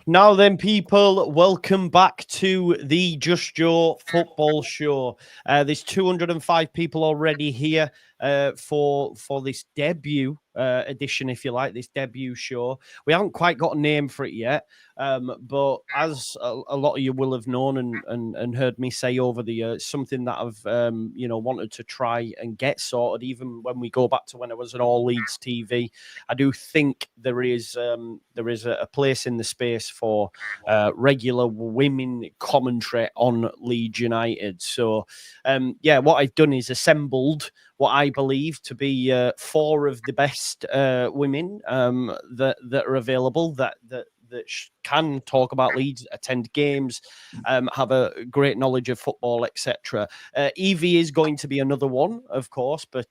Now then, people, welcome back to the Just Joe football show. There's 205 people already here for this debut edition, if you like, this debut show. We haven't quite got a name for it yet, but as a lot of you will have known and heard me say over the years, something that I've wanted to try and get sorted. Even when we go back to when I was an All Leeds TV, I do think there is a place in the space for regular women commentary on Leeds United. So, what I've done is assembled what I believe to be four of the best women that are available that can talk about Leeds, attend games, have a great knowledge of football, etc. Evie is going to be another one, of course, but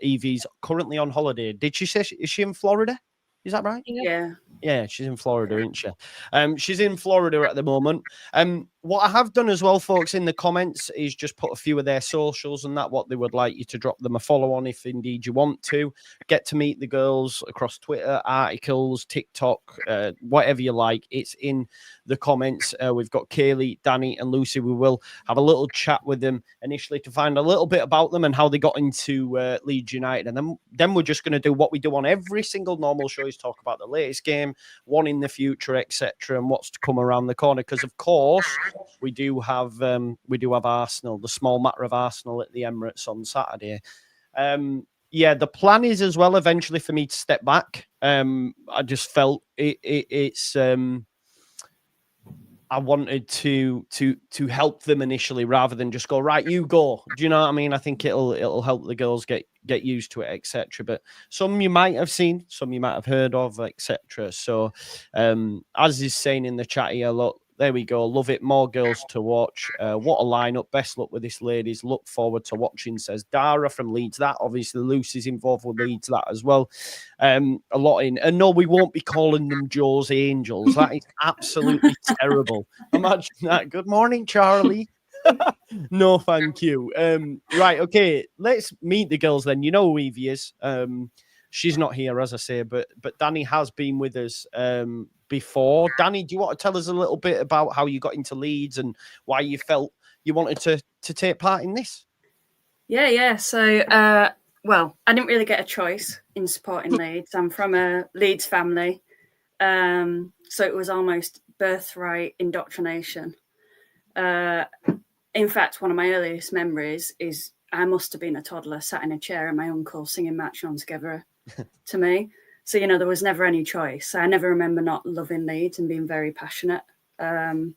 Evie's currently on holiday. Did she say is she in Florida? Is that right? Yeah. Yeah, she's in Florida, isn't she? She's in Florida at the moment. What I have done as well, folks, in the comments is just put a few of their socials and that, what they would like you to drop them a follow on if indeed you want to. Get to meet the girls across Twitter, articles, TikTok, whatever you like. It's in the comments. We've got Kaylee, Danny, and Lucy. We will have a little chat with them initially to find a little bit about them and how they got into Leeds United. And then we're just going to do what we do on every single normal show, is talk about the latest game, one in the future, etc., and what's to come around the corner. Because of course we do have Arsenal, the small matter of Arsenal at the Emirates on Saturday. The plan is as well eventually for me to step back. I just felt it's I wanted to help them initially rather than just go, right, you go. Do you know what I mean? I think it'll help the girls get used to it, etc. But some you might have seen, some you might have heard of, etc. So as is saying in the chat here, look, there we go. Love it. More girls to watch. What a lineup. Best luck with this, ladies. Look forward to watching, says Dara from Leeds. That obviously Lucy's involved with Leeds, that as well. A lot in. And no, we won't be calling them Joe's Angels. That is absolutely terrible. Imagine that. Good morning, Charlie. No, thank you. Right, okay. Let's meet the girls then. You know who Evie is. She's not here, as I say, but Danny has been with us before. Danny, do you want to tell us a little bit about how you got into Leeds and why you felt you wanted to take part in this? Yeah. So, I didn't really get a choice in supporting Leeds. I'm from a Leeds family, so it was almost birthright indoctrination. In fact, one of my earliest memories is I must have been a toddler sat in a chair and my uncle singing Match On Together to me. So, there was never any choice. I never remember not loving Leeds and being very passionate. And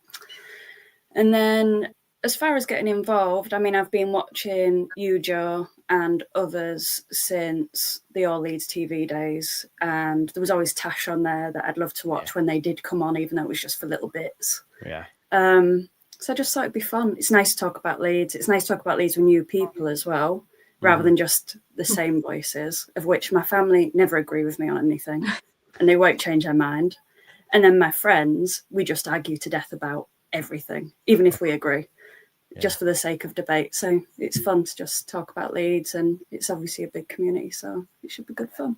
then as far as getting involved, I mean, I've been watching you, Joe, and others since the All Leeds TV days. And there was always Tash on there that I'd love to watch when they did come on, even though it was just for little bits. Yeah. So I just thought it'd be fun. It's nice to talk about Leeds. It's nice to talk about Leeds with new people as well, rather than just the same voices, of which my family never agree with me on anything, and they won't change their mind. And then my friends, we just argue to death about everything, even if we agree, just for the sake of debate. So it's fun to just talk about Leeds, and it's obviously a big community, so it should be good fun.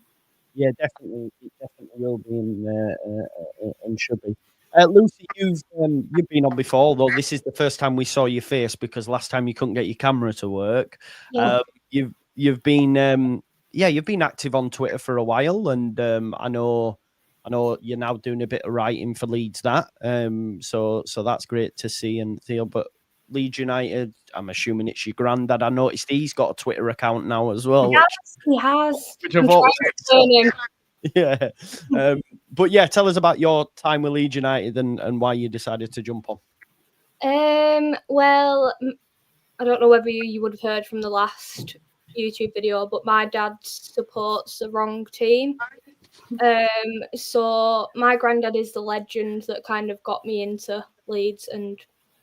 Yeah, definitely. It definitely will be and should be. Lucy, you've been on before, although this is the first time we saw your face because last time you couldn't get your camera to work. Yeah. You've been you've been active on Twitter for a while, and I know you're now doing a bit of writing for Leeds. So that's great to see and feel. But Leeds United, I'm assuming it's your granddad. I noticed he's got a Twitter account now as well. He has. Which I've always yeah. But yeah, tell us about your time with Leeds United and why you decided to jump on. Well, I don't know whether you would have heard from the last YouTube video, but my dad supports the wrong team. So my granddad is the legend that kind of got me into Leeds, and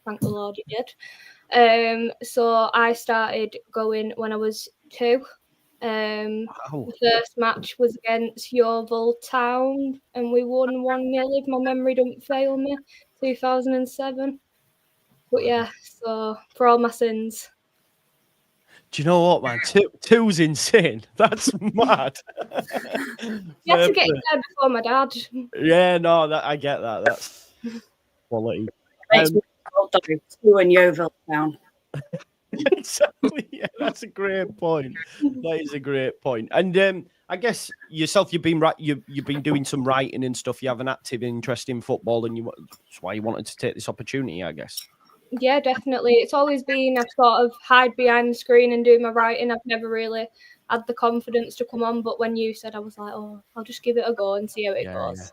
thank the Lord he did. So I started going when I was 2. The first match was against Yeovil Town, and we won 1-0, if my memory don't fail me, 2007. But yeah, so for all my sins. Do you know what, man? Two's insane. That's mad. You had to get in there before my dad. Yeah, no, I get that. That's quality. Makes me feel though, 2 in Yeovil Town. Exactly. Yeah, that's a great point. That is a great point. And I guess yourself, you've been doing some writing and stuff. You have an active interest in football, and that's why you wanted to take this opportunity, I guess. Yeah, definitely. It's always been I've sort of hide behind the screen and do my writing. I've never really had the confidence to come on, but when you said, I was like, oh, I'll just give it a go and see how it goes.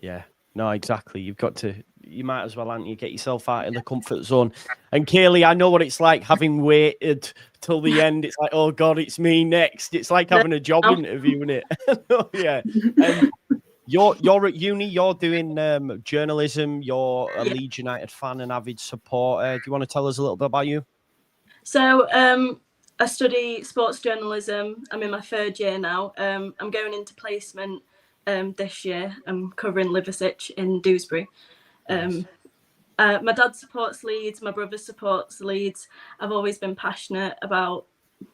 Yeah. No, exactly. You might as well, aren't you, get yourself out of the comfort zone. And Kaylee, I know what it's like having waited till the end. It's like, oh God, it's me next. It's like having a job interview, isn't it? Yeah. You're at uni, you're doing journalism, you're a Leeds United fan and avid supporter. Do you want to tell us a little bit about you? So I study sports journalism. I'm in my 3rd year now. I'm going into placement this year. I'm covering LUFC in Dewsbury. My dad supports Leeds. My brother supports Leeds. I've always been passionate about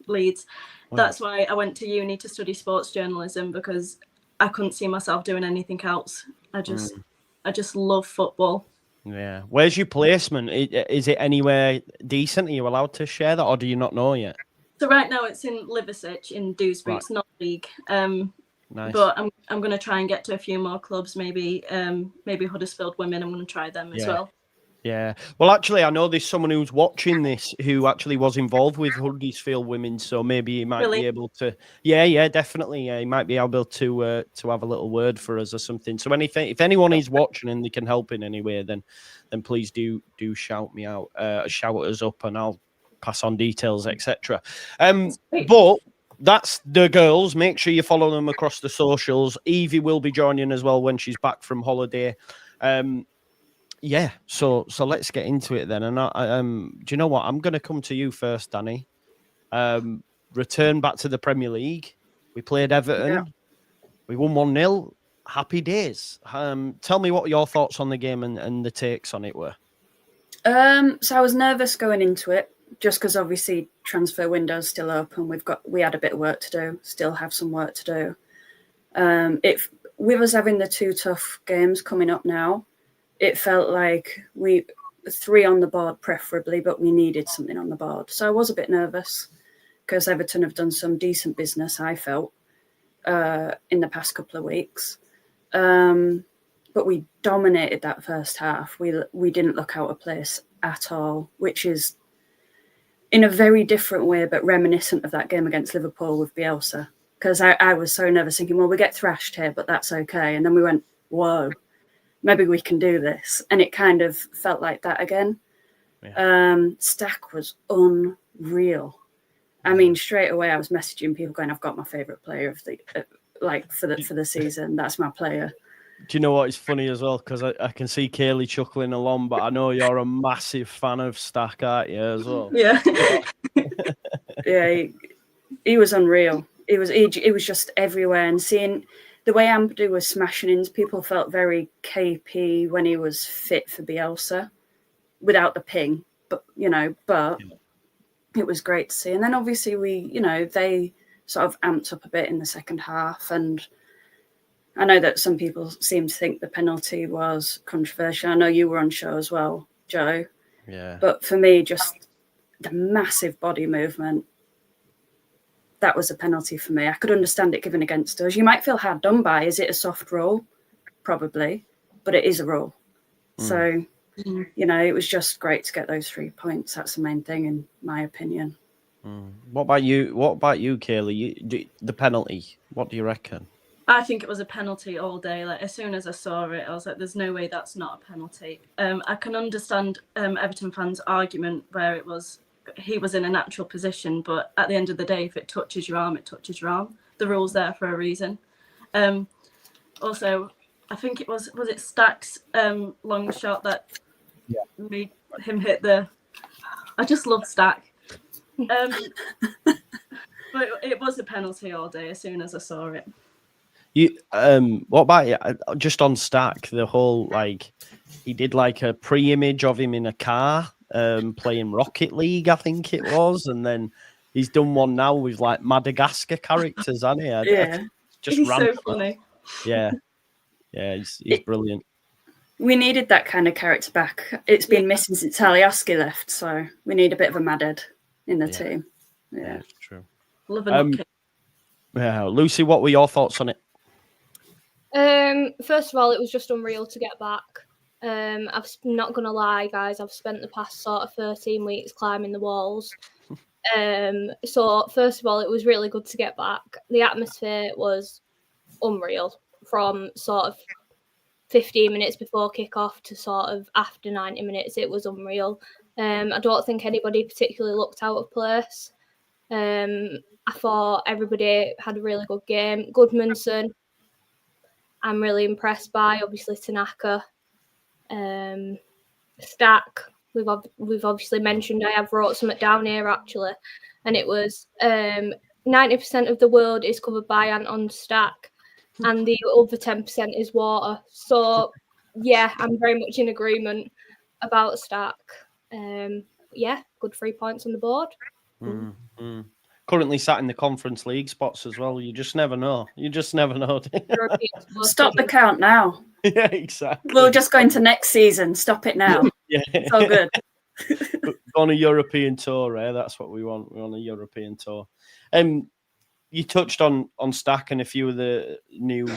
Leeds. Wow. That's why I went to uni to study sports journalism, because I couldn't see myself doing anything else. I just love football. Yeah. Where's your placement? Is it anywhere decent? Are you allowed to share that, or do you not know yet? So right now it's in LUFC in Dewsbury. Right. It's not league. Nice. But I'm going to try and get to a few more clubs. Maybe Huddersfield Women. I'm going to try them as well. Yeah. Well, actually, I know there's someone who's watching this who actually was involved with Huddersfield Women, so maybe he might be able to. Yeah, definitely. Yeah, he might be able to have a little word for us or something. So if anyone is watching and they can help in any way, then please do shout me out, shout us up, and I'll pass on details, etc. But that's the girls. Make sure you follow them across the socials. Evie will be joining as well when she's back from holiday. Yeah, so let's get into it then. And do you know what? I'm going to come to you first, Danny. Return back to the Premier League. We played Everton. Yeah. We won 1-0. Happy days. Tell me what your thoughts on the game and the takes on it were. So I was nervous going into it, just because obviously transfer window's still open. We had a bit of work to do. Still have some work to do. With us having the 2 tough games coming up now, it felt like 3 on the board preferably, but we needed something on the board. So I was a bit nervous because Everton have done some decent business, I felt, in the past couple of weeks. But we dominated that first half. We didn't look out of place at all, which is in a very different way, but reminiscent of that game against Liverpool with Bielsa. Because I was so nervous thinking, well, we get thrashed here, but that's okay. And then we went, whoa. Maybe we can do this. And it kind of felt like that again. Yeah. Stack was unreal. I mean, straight away I was messaging people going, I've got my favourite player of the for the season. That's my player. Do you know what is funny as well? Because I can see Kaylee chuckling along, but I know you're a massive fan of Stack, aren't you, as well? Yeah. Yeah, he was unreal. It was just everywhere. And seeing the way Ampadu was smashing in, people felt very KP when he was fit for Bielsa, without the ping. But it was great to see. And then obviously they sort of amped up a bit in the second half. And I know that some people seem to think the penalty was controversial. I know you were on show as well, Joe. Yeah. But for me, just the massive body movement, that was a penalty for me. I could understand it given against us. You might feel hard done by. Is it a soft rule? Probably, but it is a rule. So, it was just great to get those 3 points. That's the main thing, in my opinion. What about you, Kaylee? The penalty, what do you reckon? I think it was a penalty all day. Like, as soon as I saw it, I was like, there's no way that's not a penalty. I can understand Everton fans' argument where he was in a natural position, but at the end of the day, if it touches your arm, it touches your arm. The rule's there for a reason. Also, I think it was it Stack's long shot that made him hit the... I just love Stack. But it was a penalty all day as soon as I saw it. What about you? Just on Stack, the whole, he did a pre-image of him in a car, playing Rocket League, I think it was, and then He's done one now with like Madagascar characters, hasn't he? Yeah. Just He's random. so funny. Yeah. Yeah, he's brilliant. We needed that kind of character back. It's been missing since Alioski left, so we need a bit of a Madhead in the team. Yeah, it's true. Love a nutcase. Yeah, Lucy, what were your thoughts on it? First of all, it was just unreal to get back. I'm not gonna lie, guys. I've spent the past sort of 13 weeks climbing the walls. So first of all, it was really good to get back. The atmosphere was unreal from sort of 15 minutes before kickoff to sort of after 90 minutes. It was unreal. I don't think anybody particularly looked out of place. I thought everybody had a really good game. Goodmanson, I'm really impressed by. Obviously, Tanaka, Stack. We've obviously mentioned. I have wrote something down here actually, and it was 90% of the world is covered by Anton Stack, and the other 10% is water. So yeah, I'm very much in agreement about Stack. Yeah, good 3 points on the board. Currently sat in the Conference League spots as well. You just never know. Stop the count now. Yeah, exactly. We'll just go into next season. Stop it now. Yeah, it's all good. On a European tour, eh? That's what we want. We're on a European tour. You touched on Stack and a few of the new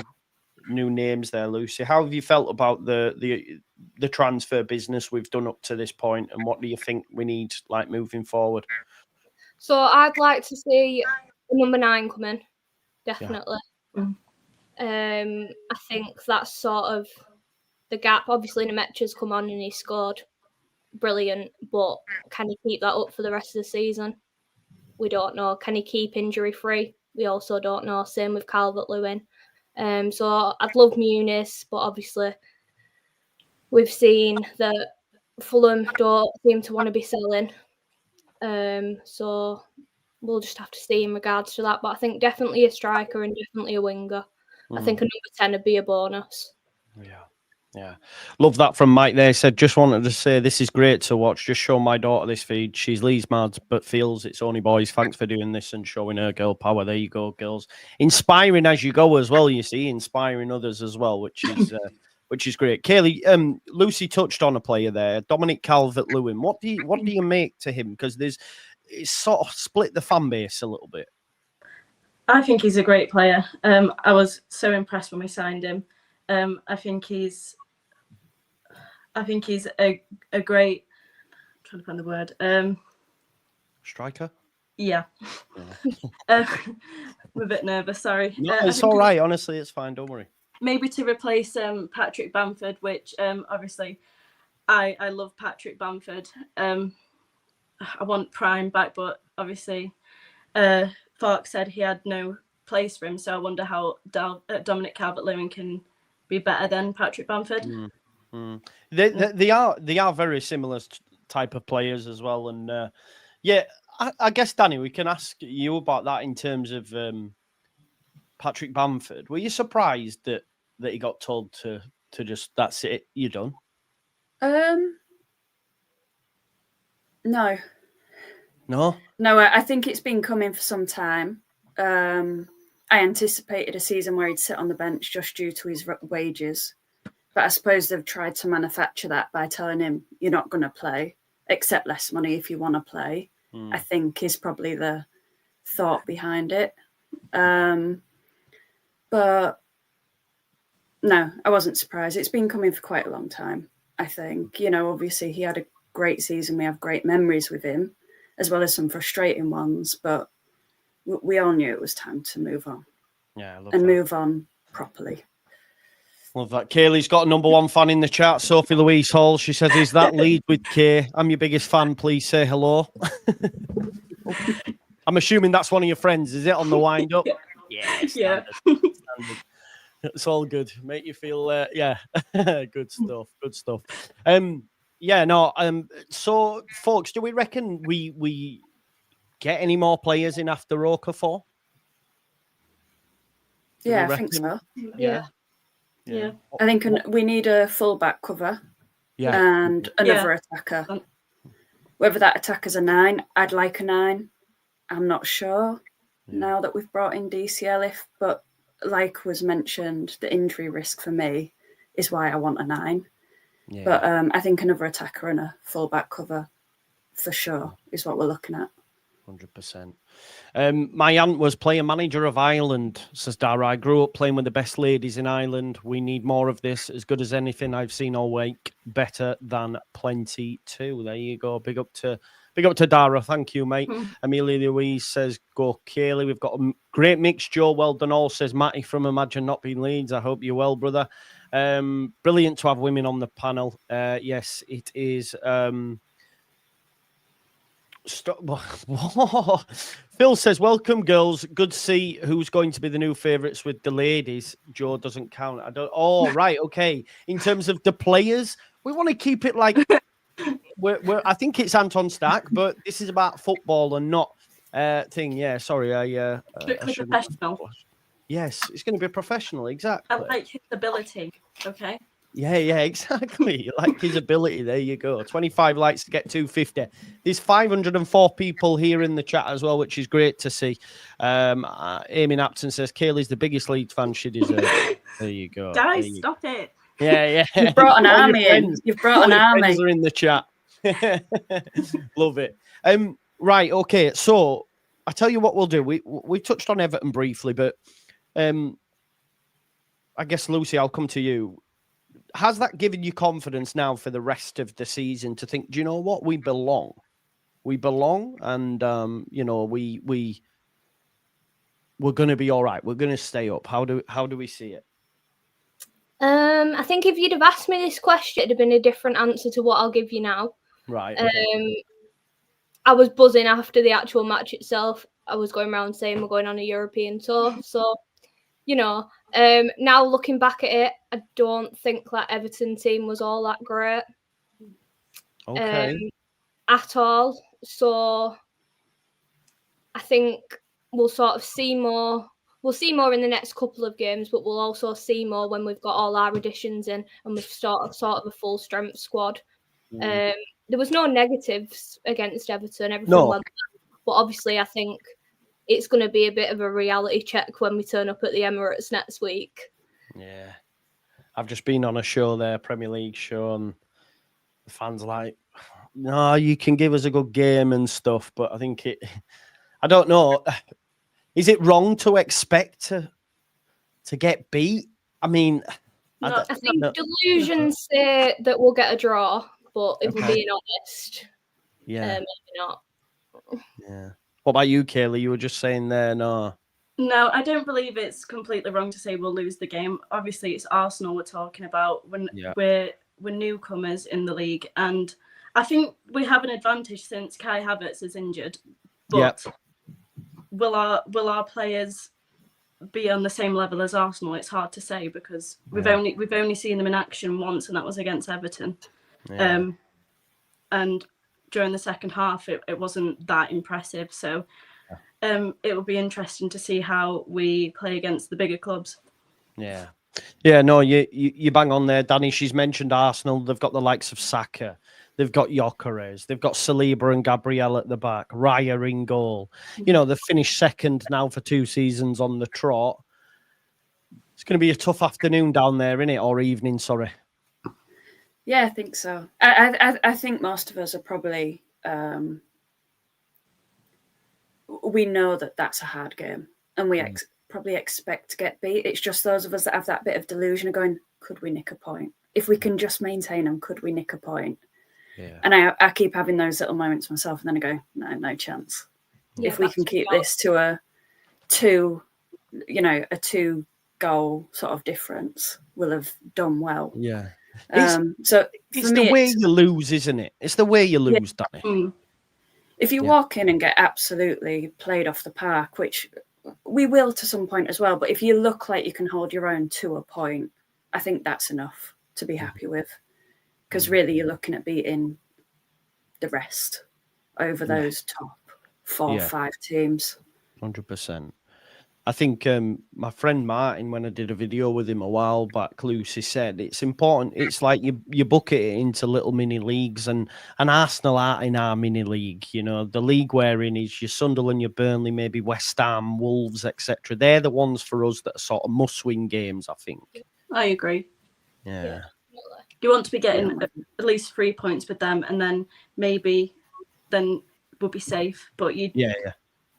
names there, Lucy. How have you felt about the transfer business we've done up to this point, and what do you think we need like moving forward? So I'd like to see number 9 come in, definitely. Yeah. I think that's sort of the gap. Obviously, Nemecha's come on and he scored brilliant, but can he keep that up for the rest of the season? We don't know. Can he keep injury free? We also don't know. Same with Calvert-Lewin. So I'd love Muniz, but obviously we've seen that Fulham don't seem to want to be selling. So we'll just have to see in regards to that. But I think definitely a striker and definitely a winger. I think a number 10 would be a bonus. Yeah. Love that from Mike there. He said, just wanted to say this is great to watch. Just show my daughter this feed. She's Leeds mad, but feels it's only boys. Thanks for doing this and showing her girl power. There you go, girls. Inspiring as you go as well, you see, inspiring others as well, which is great. Kaylee, Lucy touched on a player there, Dominic Calvert-Lewin. What do you make to him? Because it's sort of split the fan base a little bit. I think he's a great player. I was so impressed when we signed him. I think he's a great. I'm trying to find the word. Striker. Yeah. I'm a bit nervous. Sorry. No, it's all right. Honestly, it's fine. Don't worry. Maybe to replace Patrick Bamford, which obviously I love Patrick Bamford. I want Prime back, but obviously Falk said he had no place for him. So I wonder how Dominic Calvert-Lewin can be better than Patrick Bamford. They are very similar type of players as well. And I guess, Danny, we can ask you about that in terms of Patrick Bamford. Were you surprised that he got told to just, that's it, you're done? No. I think it's been coming for some time. I anticipated a season where he'd sit on the bench just due to his wages, but I suppose they've tried to manufacture that by telling him you're not going to play, accept less money if you want to play. I think is probably the thought behind it. But no, I wasn't surprised. It's been coming for quite a long time, I think. Obviously he had a great season. We have great memories with him, as well as some frustrating ones, but we all knew it was time to move on. Yeah, I love and that. Move on properly. Love that. Kaylee's got a number 1 fan in the chat, Sophie Louise Hall. She says, is that Lead with Kay? I'm your biggest fan. Please say hello. I'm assuming that's one of your friends, is it, on the wind up? Yeah. Standard. It's all good. Make you feel, good stuff. Good stuff. So, folks, do we reckon we get any more players in after Okafor? Yeah, I think so. Yeah. I think we need a full-back cover and another attacker. Whether that attacker's a 9, I'd like a 9. I'm not sure now that we've brought in DCL, but like was mentioned, the injury risk for me is why I want a 9. Yeah. But I think another attacker and a fullback cover for sure is what we're looking at. 100%. My aunt was player manager of Ireland, says Dara. I grew up playing with the best ladies in Ireland. We need more of this. As good as anything I've seen all week. Better than plenty too. There you go. Big up to Dara. Thank you, mate. Amelia Louise says, go Kaylee. We've got a great mix, Joe. Well done all, says Matty from Imagine Not Being Leeds. I hope you're well, brother. Brilliant to have women on the panel. Yes, it is. Phil says, welcome, girls. Good to see who's going to be the new favourites with the ladies. Joe doesn't count. I don't. Oh, right. Okay. In terms of the players, we want to keep it like I think it's Anton Stack, but this is about football and not thing. Yeah. Sorry. I professional. Yes, it's going to be professional. Exactly. I like his ability. Okay. Yeah, exactly. Like his ability. There you go. 25 likes to get 250. There's 504 people here in the chat as well, which is great to see. Amy Napton says, Kaylee's the biggest Leeds fan she deserves. There you go. Guys, stop it. Yeah. You've brought an army in. You've brought an army. Friends are in the chat. Love it. Right, okay. So I tell you what we'll do. We touched on Everton briefly, but I guess, Lucy, I'll come to you. Has that given you confidence now for the rest of the season to think, do you know what? We belong, and we're going to be all right. We're going to stay up. How do we see it? I think if you'd have asked me this question, it'd have been a different answer to what I'll give you now. Right. Okay. I was buzzing after the actual match itself. I was going around saying we're going on a European tour. So, now looking back at it, I don't think that Everton team was all that great. Okay. At all. So I think we'll sort of see more. We'll see more in the next couple of games, but we'll also see more when we've got all our additions in and we've sort of a full strength squad. There was no negatives against Everton. Everything went well. But obviously, I think it's going to be a bit of a reality check when we turn up at the Emirates next week. Yeah. I've just been on a show there, Premier League show, and the fans are like, no, you can give us a good game and stuff, but I think I don't know. Is it wrong to expect to get beat? I mean, I think delusions say that we'll get a draw, but if we're being honest, maybe not. Yeah. What about you, Kaylee? You were just saying there, no. No, I don't believe it's completely wrong to say we'll lose the game. Obviously, it's Arsenal we're talking about when we're newcomers in the league, and I think we have an advantage since Kai Havertz is injured. But will our players be on the same level as Arsenal? It's hard to say because we've only seen them in action once, and that was against Everton. Yeah. And during the second half, it wasn't that impressive. So it will be interesting to see how we play against the bigger clubs. Yeah. Yeah, no, you bang on there, Danny. She's mentioned Arsenal. They've got the likes of Saka. They've got Gyökeres. They've got Saliba and Gabriel at the back. Raya in goal. They've finished second now for 2 seasons on the trot. It's going to be a tough afternoon down there, isn't it? Or evening, sorry. Yeah, I think so. I think most of us are probably... we know that that's a hard game. And we probably expect to get beat. It's just those of us that have that bit of delusion of going, could we nick a point? If we can just maintain them, could we nick a point? Yeah. And I keep having those little moments myself, and then I go, no chance. Yeah, if we can keep this to a 2 goal sort of difference, we'll have done well. Yeah. So it's the way you lose, isn't it? It's the way you lose, Danny. If you walk in and get absolutely played off the park, which we will to some point as well, but if you look like you can hold your own to a point, I think that's enough to be happy with. Because really you're looking at beating the rest over those top 4 or 5 teams. 100%. I think my friend Martin, when I did a video with him a while back, Lucy said it's important. It's like you bucket it into little mini leagues, and Arsenal aren't in our mini league. You know, the league we're in is your Sunderland, your Burnley, maybe West Ham, Wolves, etc. They're the ones for us that are sort of must-win games, I think. I agree. Yeah. You want to be getting at least 3 points with them, and then maybe then we'll be safe. But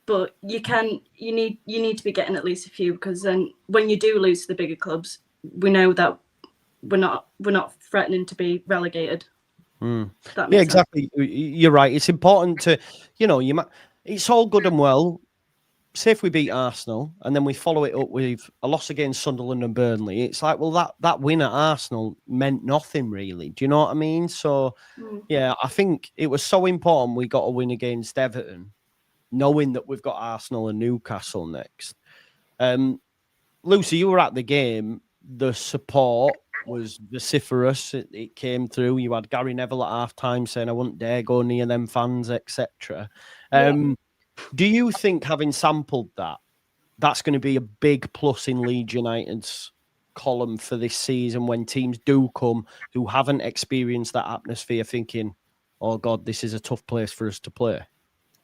But you need to be getting at least a few, because then when you do lose to the bigger clubs, we know that we're not threatening to be relegated. That makes exactly. sense. You're right. It's important to, it's all good and well. Say if we beat Arsenal and then we follow it up with a loss against Sunderland and Burnley, it's like, well, that win at Arsenal meant nothing really. Do you know what I mean? So, yeah, I think it was so important we got a win against Everton, knowing that we've got Arsenal and Newcastle next. Lucy, you were at the game. The support was vociferous. It came through. You had Gary Neville at half-time saying, I wouldn't dare go near them fans, etc. Do you think, having sampled that, that's going to be a big plus in Leeds United's column for this season when teams do come who haven't experienced that atmosphere, thinking, oh, God, this is a tough place for us to play?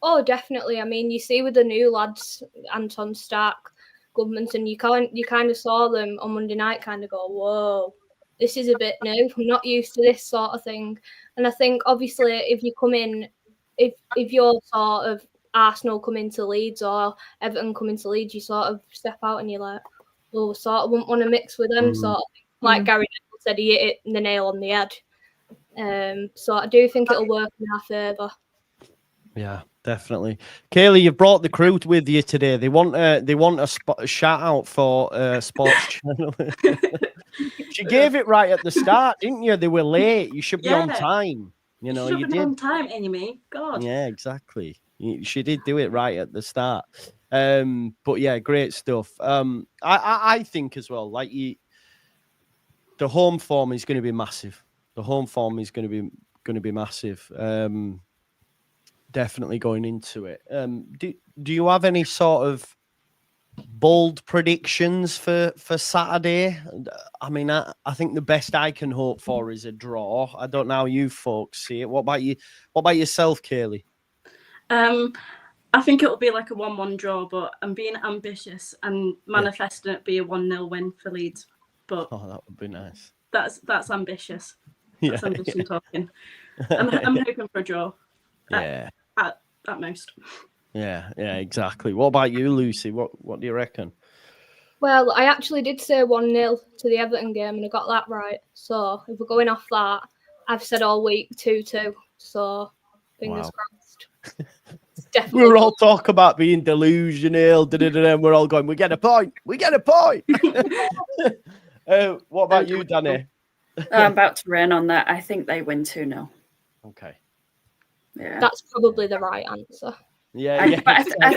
Oh, definitely. I mean, you see with the new lads, Anton Stark, Goodmanson, you kind of saw them on Monday night kind of go, whoa, this is a bit new. I'm not used to this sort of thing. And I think, obviously, if you come in, if you're sort of Arsenal come into Leeds or Everton come into Leeds, you sort of step out and you're like, well, we sort of wouldn't want to mix with them. Sort of like Gary Neville said, he hit the nail on the head. So I do think it'll work in our favour. Yeah, definitely. Kaylee, you've brought the crew with you today. They want a shout out for Sports Channel. She gave it right at the start, didn't you? They were late. You should be on time. You know, you did on time, Amy. God. Yeah, exactly. She did do it right at the start. But yeah, great stuff. I think as well, like the home form is going to be massive. The home form is going to be massive. Definitely going into it. Do you have any sort of bold predictions for Saturday? I mean, I think the best I can hope for is a draw. I don't know how you folks see it. What about you? What about yourself, Kaylee? I think it'll be like a 1-1 draw, but I'm being ambitious and manifesting it be a 1-0 win for Leeds. But that would be nice. That's ambitious. That's ambition talking. I'm hoping for a draw. At most. Yeah, exactly. What about you, Lucy? What do you reckon? Well, I actually did say 1-0 to the Everton game, and I got that right. So if we're going off that, I've said all week 2-2. So fingers crossed. We were all talking about being delusional, and we're all going, we get a point. We get a point. What about you, Danny? I'm about to rain on that. I think they win 2-0. Okay. Yeah, that's probably the right answer. I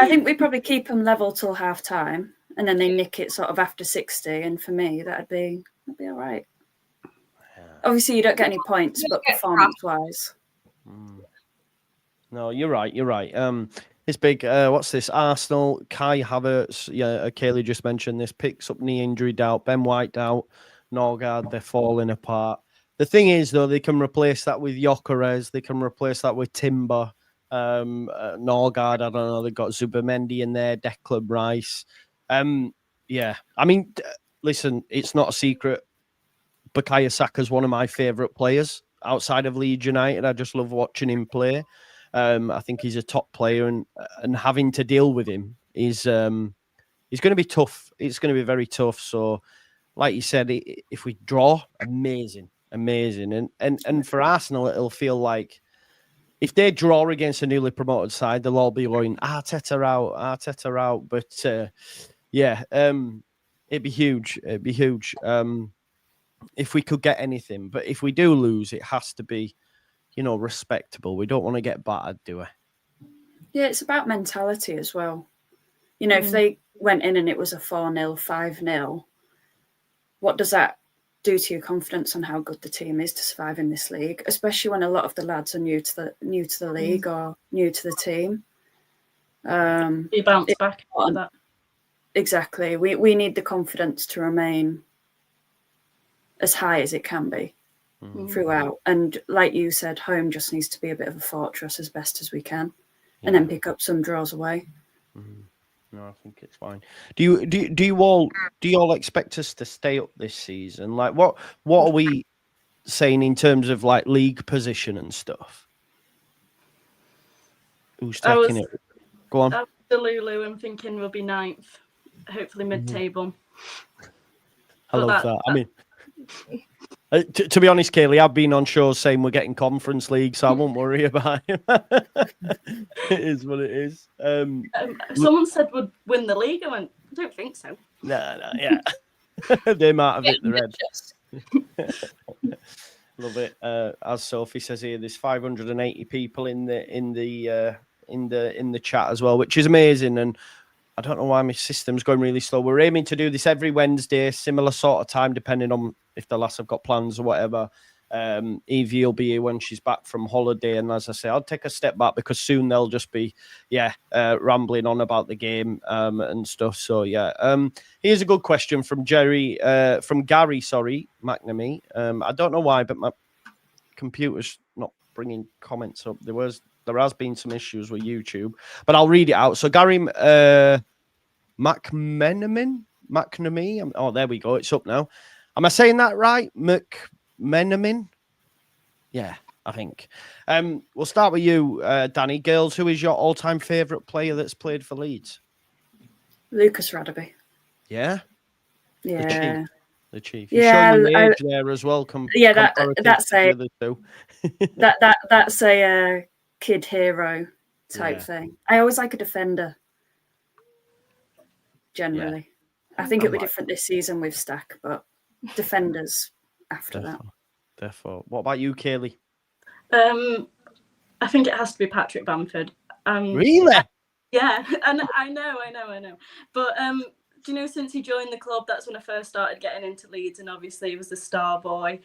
think we probably keep them level till half time, and then they nick it sort of after 60. And for me, that'd be all right. Yeah. Obviously, you don't get any points, but performance-wise. No, you're right. This big, what's this? Arsenal, Kai Havertz, Kaylee just mentioned this, picks up knee injury doubt, Ben White doubt, Norgard, they're falling apart. The thing is, though, they can replace that with Gyökeres, they can replace that with Timber, Norgard, I don't know, they've got Zubimendi in there, Declan Rice. I mean, listen, it's not a secret. Bukayo Saka's one of my favourite players outside of Leeds United. I just love watching him play. I think he's a top player, and having to deal with him is going to be tough. It's going to be very tough. So, like you said, if we draw, amazing. And for Arsenal, it'll feel like if they draw against a newly promoted side, they'll all be going Arteta out. But it'd be huge. If we could get anything, but if we do lose, it has to be, respectable. We don't want to get battered, do we? Yeah, it's about mentality as well. If they went in and it was a 4-0, 5-0, what does that do to your confidence on how good the team is to survive in this league? Especially when a lot of the lads are new to the league or new to the team. You bounce back on that. Exactly. We need the confidence to remain as high as it can be throughout. And like you said, home just needs to be a bit of a fortress as best as we can, and then pick up some draws away. No, I think it's fine. Do you all expect us to stay up this season? Like, what are we saying in terms of like league position and stuff? Who's taking it? Go on. Absolutely, I'm thinking we'll be 9th, hopefully mid-table. I love that. I mean, to be honest, Kaylee, I've been on shows saying we're getting Conference League, so I won't worry about it. It is what it is. Someone said we'd win the league. I went, I don't think so. No, yeah. They might have hit the red. Love it. As Sophie says here, there's 580 people in the chat as well, which is amazing. And I don't know why my system's going really slow. We're aiming to do this every Wednesday, similar sort of time, depending on if the lass have got plans or whatever. Evie will be here when she's back from holiday, and as I say, I'll take a step back because soon they'll just be rambling on about the game and stuff. So here's a good question from Gary McNamee. I don't know why, but my computer's not bringing comments up. There has been some issues with YouTube, but I'll read it out. So Gary McNamee. Oh, there we go. It's up now. Am I saying that right? McMenamin? Yeah, I think. We'll start with you, Danny. Girls, who is your all-time favourite player that's played for Leeds? Lucas Radaby. Yeah? Yeah. The Chief. You're showing your age there as well. That's a kid hero type thing. I always like a defender. Generally. I think it'll be different this season with Stack, but defenders after that. Therefore, what about you, Kaylee? I think it has to be Patrick Bamford. Really? Yeah, and I know. But do you know, since he joined the club, that's when I first started getting into Leeds, and obviously he was the star boy.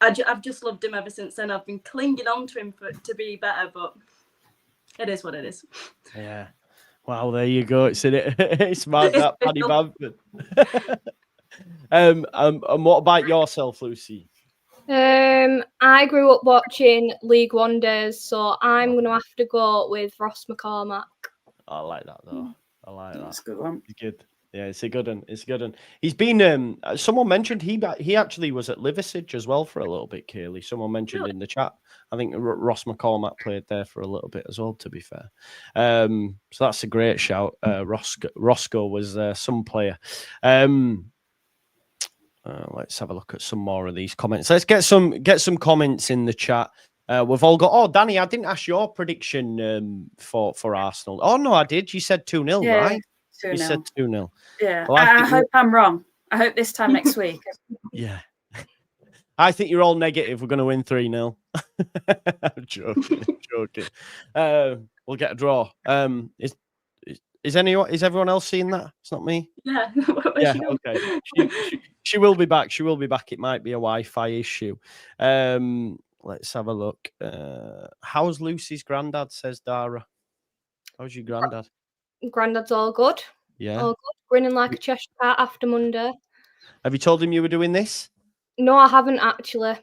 I've just loved him ever since then. I've been clinging on to him to be better, but it is what it is. Yeah. Wow, there you go. It's mad that Paddy Bamford. And what about yourself, Lucy? I grew up watching League One days, so I'm going to have to go with Ross McCormack. I like that though. I like that. That's a good one. It's good. Yeah, it's a good one. He's been. Someone mentioned he actually was at Liversidge as well for a little bit. Kaylee, someone mentioned in the chat. I think Ross McCormack played there for a little bit as well. To be fair, so that's a great shout. Roscoe was some player. Let's have a look at some more of these comments. Let's get some comments in the chat. We've all got. Oh, Danny, I didn't ask your prediction for Arsenal. Oh no, I did. You said 2-0, right? 2-0. You said 2-0. Yeah. Well, I hope I'm wrong. I hope this time next week. Yeah. I think you're all negative. We're going to win 3-0. I'm joking. We'll get a draw. Is everyone else seeing that? It's not me. Yeah. Yeah. Okay. She will be back. She will be back. It might be a Wi-Fi issue. Let's have a look. How's Lucy's granddad? Says Dara. How's your granddad? Granddad's all good. Yeah. All good. Grinning like a Cheshire cat after Monday. Have you told him you were doing this? No, I haven't actually.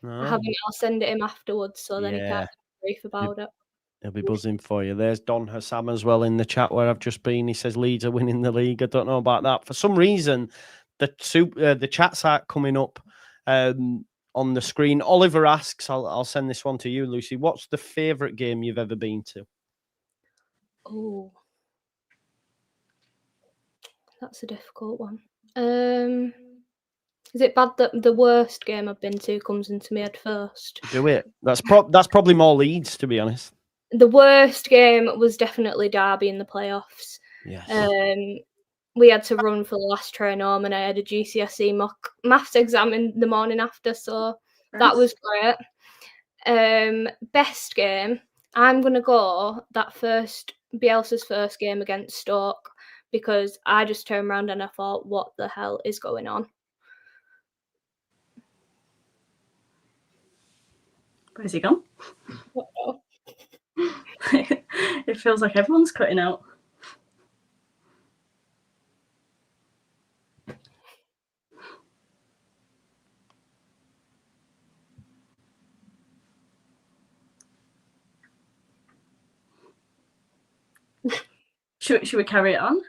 No. I haven't. I'll send it him afterwards, so then he can't be brief about it. He'll be buzzing for you. There's Don Hassam as well in the chat where I've just been. He says Leeds are winning the league. I don't know about that. For some reason, the chats aren't coming up on the screen. Oliver asks, I'll send this one to you, Lucy. What's the favourite game you've ever been to? Oh, that's a difficult one. Is it bad that the worst game I've been to comes into my head first? Do it. That's probably more Leeds, to be honest. The worst game was definitely Derby in the playoffs. Yes. We had to run for the last train home, and I had a GCSE maths exam in the morning after, so that was great. Best game, I'm going to go Bielsa's first game against Stoke, because I just turned around and I thought, what the hell is going on? Where's he gone? It feels like everyone's cutting out. Should we carry it on?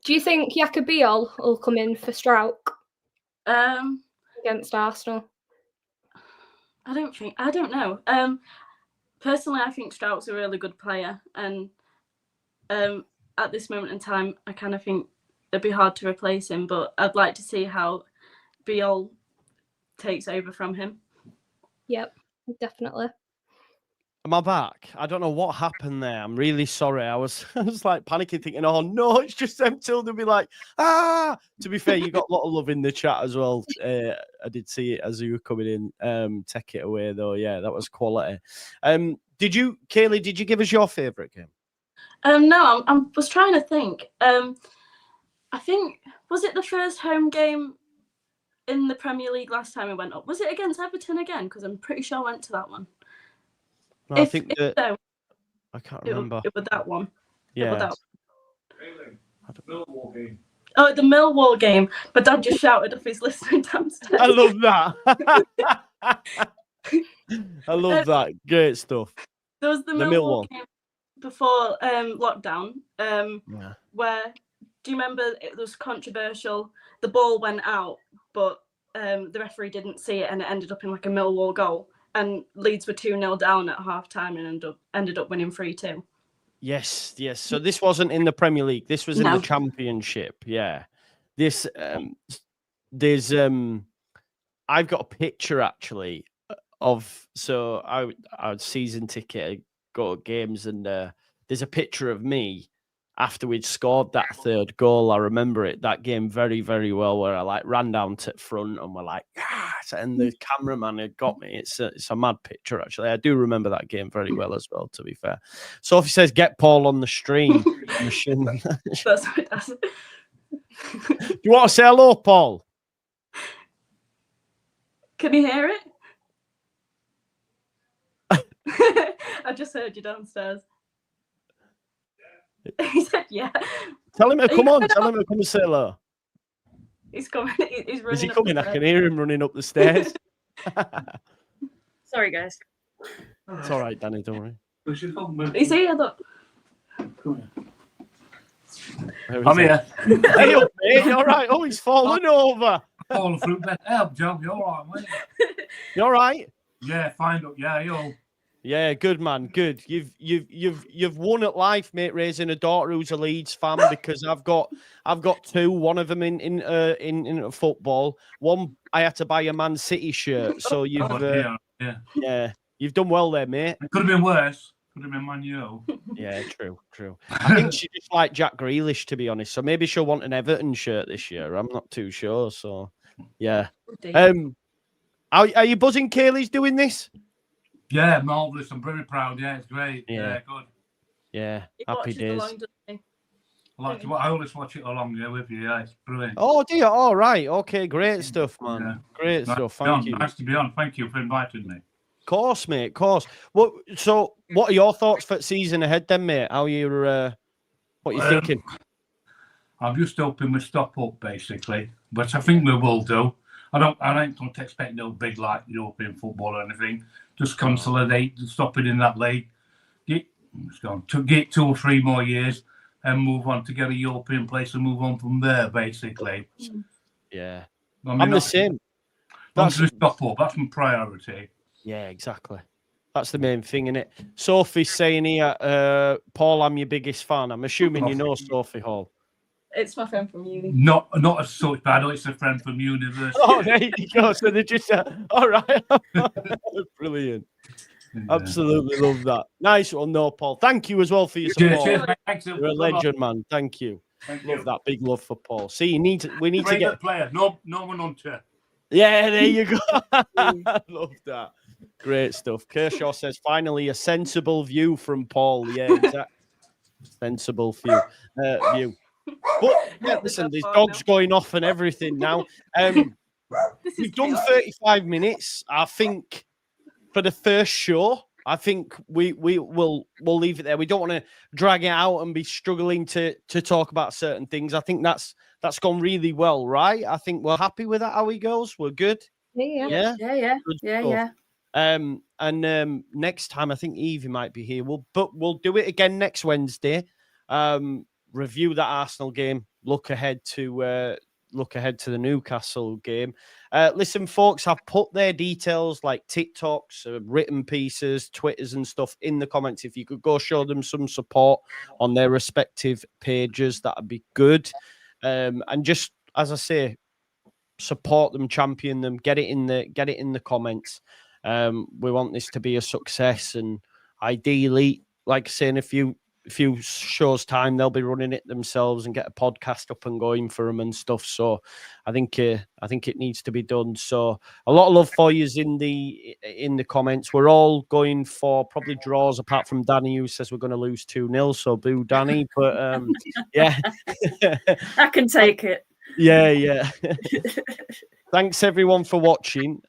Do you think Yacobiol will come in for Strouk against Arsenal? I don't know. Personally, I think Strouk's a really good player, and at this moment in time, I kind of think it'd be hard to replace him. But I'd like to see how Biol takes over from him. Yep, definitely. Am I back? I don't know what happened there. I'm really sorry. I was like panicking, thinking, "Oh no, it's just them till they'll be like, ah." To be fair, you got a lot of love in the chat as well. I did see it as you were coming in. Take it away though. Yeah, that was quality. Kaylee? Did you give us your favourite game? No, I was trying to think. I think, was it the first home game in the Premier League last time we went up? Was it against Everton again? Because I'm pretty sure I went to that one. No, I think so, I can't remember. It was that one. Yeah. Millwall game. Oh, the Millwall game. My dad just shouted if he's listening downstairs. I love that. I love that. Great stuff. There was the Millwall game before lockdown, where, do you remember it was controversial? The ball went out, but the referee didn't see it, and it ended up in like a Millwall goal. And Leeds were 2-0 down at half time and ended up winning 3-2. Yes. So this wasn't in the Premier League. This was in the Championship. Yeah. This there's I've got a picture actually of, so I would season ticket, I go to games, and there's a picture of me after we'd scored that third goal. I remember that game very, very well, where I like ran down to front and we're like, yes, and the cameraman had got me. It's a mad picture, actually. I do remember that game very well as well, to be fair. Sophie says, get Paul on the stream. That's what it does. Do you want to say hello, Paul? Can you hear it? I just heard you downstairs. He said, yeah. Tell him to come on. Tell him to come and say hello. He's coming. He's running. Is he coming? I can hear him running up the stairs. Sorry, guys. It's all right, Danny. Don't worry. Is he? I thought. Come here. I'm here. Hey, up, mate. All right. Oh, he's fallen over. Falling through bed. Hey, Joe, you all right, mate? You all right? Yeah, fine. Up. Yeah, you. Yeah, good man, good. You've won at life, mate. Raising a daughter who's a Leeds fan, because I've got two. One of them in football. One I had to buy a Man City shirt. So you've you've done well there, mate. It could have been worse. Could have been Man U. Yeah, true. I think she just like Jack Grealish, to be honest. So maybe she'll want an Everton shirt this year. I'm not too sure. So yeah. Are you buzzing? Kaylee's doing this? Yeah, marvellous. I'm very proud. Yeah, it's great. Yeah, good. Yeah, happy days. I always watch it along with you. Yeah, it's brilliant. Oh, dear. All right. Okay, great stuff, man. Yeah. Great stuff. Thank you. Nice to be on. Thank you for inviting me. Of course, mate. Of course. What are your thoughts for the season ahead then, mate? What are you thinking? I'm just hoping we stop up, basically. But I think we will do. I don't expect no big like European football or anything. Just consolidate, stop it in that league. Get 2 or 3 more years and move on to get a European place and move on from there, basically. Yeah. I mean, I'm the same. Once we stop up, that's my priority. Yeah, exactly. That's the main thing, innit? Sophie's saying here, Paul, I'm your biggest fan. I'm assuming you know Sophie Hall. It's my friend from uni. Not as such, but I know it's a friend from university. Oh, there you go. So they're just all right. Brilliant. Yeah. Absolutely love that. Nice one, no, Paul. Thank you as well for your support. Cheers, mate. You're a legend, man. Thank you. Love that. Big love for Paul. See, we need to get player. No one hunter. Yeah, there you go. Love that. Great stuff. Kershaw says, finally a sensible view from Paul. Yeah, exactly. Sensible view. But yeah, listen, there's dogs going off and everything now. We've done 35 minutes. I think for the first show, I think we'll leave it there. We don't want to drag it out and be struggling to talk about certain things. I think that's gone really well, right? I think we're happy with that, are we, girls? We're good. Yeah. Yeah. Next time, I think Evie might be here. We'll do it again next Wednesday. Review that Arsenal game. Look ahead to the Newcastle game. Listen, folks, I've put their details like TikToks, written pieces, Twitters and stuff in the comments. If you could go show them some support on their respective pages, that'd be good. And just, as I say, support them, champion them, get it in the comments. We want this to be a success, and ideally, like I say, in a few shows time, they'll be running it themselves and get a podcast up and going for them and stuff. So I think it needs to be done. So a lot of love for you in the comments. We're all going for probably draws, apart from Danny, who says we're going to lose 2-0. So boo Danny. But yeah, I can take it. Yeah. Thanks everyone for watching.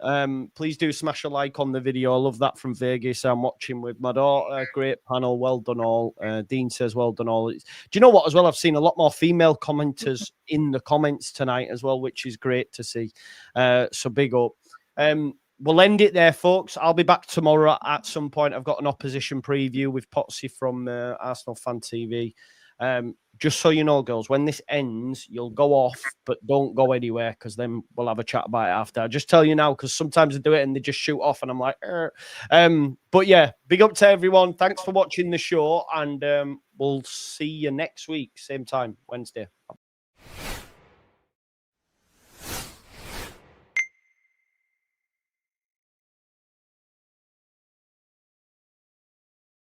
Please do smash a like on the video. I love that from Vegas. I'm watching with my daughter. Great panel. Well done all. Dean says well done all. Do you know what as well? I've seen a lot more female commenters in the comments tonight as well, which is great to see. So big up. We'll end it there, folks. I'll be back tomorrow at some point. I've got an opposition preview with Potsy from Arsenal Fan TV. Just so you know, girls, when this ends, you'll go off, but don't go anywhere, because then we'll have a chat about it after. I just tell you now, because sometimes they do it and they just shoot off, and I'm like, but yeah, big up to everyone. Thanks for watching the show, and we'll see you next week, same time, Wednesday.